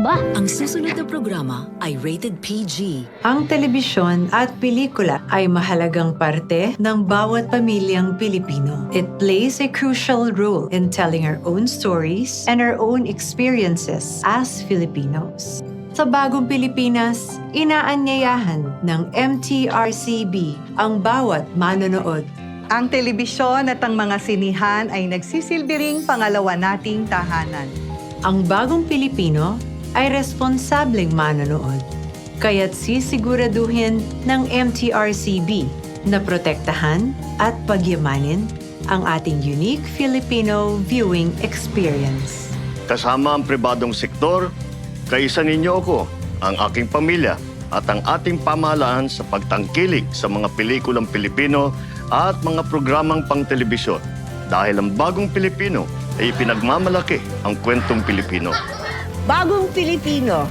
Aba, Ang susunod na programa ay rated PG. Ang telebisyon at pelikula ay mahalagang parte ng bawat pamilyang Pilipino. It plays a crucial role in telling our own stories and our own experiences as Filipinos. Sa bagong Pilipinas, inaanyayahan ng MTRCB ang bawat manonood. Ang telebisyon at ang mga sinihan ay nagsisilbing pangalawa nating tahanan. Ang bagong Pilipino ay responsableng manonood. Kaya't sisiguraduhin ng MTRCB na protektahan at pagyamanin ang ating unique Filipino viewing experience. Kasama ang pribadong sektor, kaisa ninyo ako, ang aking pamilya at ang ating pamahalaan sa pagtangkilik sa mga pelikulang Pilipino at mga programang pang-telebisyon. Dahil ang bagong Pilipino ay pinagmamalaki ang kwentong Pilipino. Bagong Pilipino.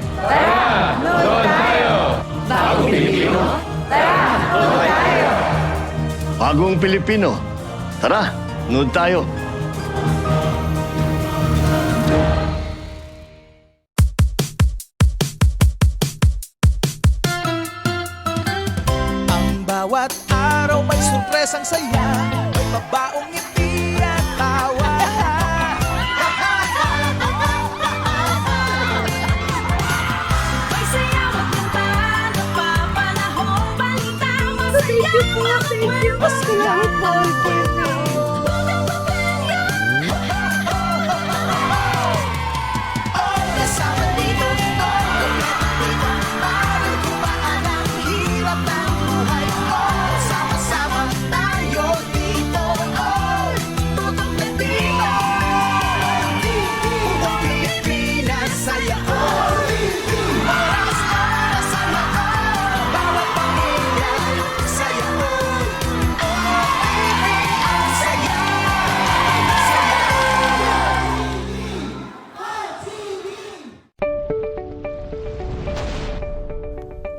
Nood tayo! Bagong Pilipino, tara! Nood tayo! Bagong Pilipino, tara, nood tayo! Ang bawat araw may surpresang saya, may mabaong ngiti at tawa. May sayaw at kanta, napapanahong balita, masaya ang kwento. Kasama dito, dito, para gumaan ang hirap ng buhay. Sama-sama tayo dito, tutong Pilipino. Tutong Pilipinas, saya ko. Oras para sa lahat, bawat pamilya, saya ko. Ang saya.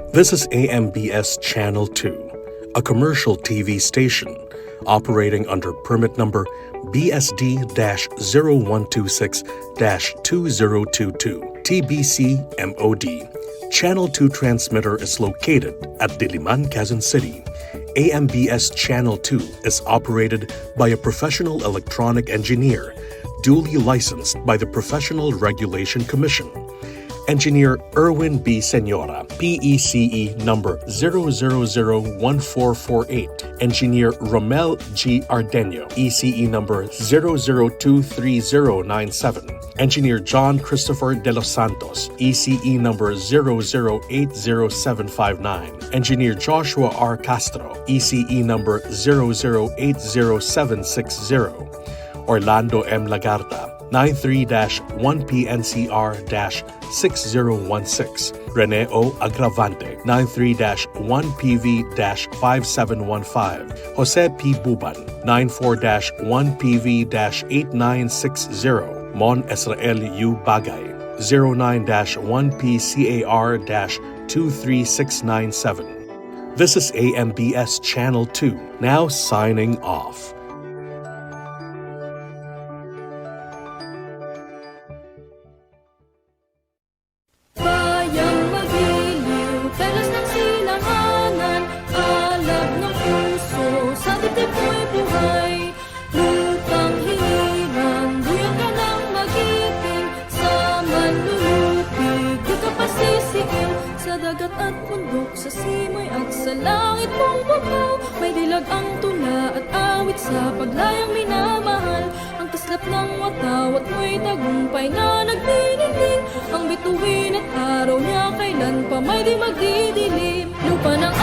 This is AMBS Channel 2, a commercial TV station operating under permit number BSD-0126-2022, TBC MOD. Channel 2 transmitter is located at Diliman, Quezon City. AMBS Channel 2 is operated by a professional electronic engineer, duly licensed by the Professional Regulation Commission. Engineer Erwin B. Senora, PECE number 0001448. Engineer Romel G. Ardenio, ECE number 0023097. Engineer John Christopher De Los Santos, ECE number 0080759. Engineer Joshua R. Castro, ECE number 0080760. Orlando M. Lagarta, 93-1PNCR-6016. Rene O. Agravante, 93-1PV-5715. Jose P. Buban, 94-1PV-8960. Mon Israel U. Bagay, 09-1PCAR-23697. This is AMBS Channel 2, now signing off. Bayang magiliw, pelos ng silanganan, alab ng puso, sa dibdib mo'y buhay. Lutang hihiran, duyan ka ng mag-ibig, sa manlulupig, di ka pasisigaw. Sa dagat at bundok, sa simoy at sa langit mong babaw, may dilag ang tula at awit sa paglayang minamahal. Ang taslap ng watawat mo'y tagumpay na nagdinigin, ang bituin at araw niya kailan pa may di magdidilim. Lupa ng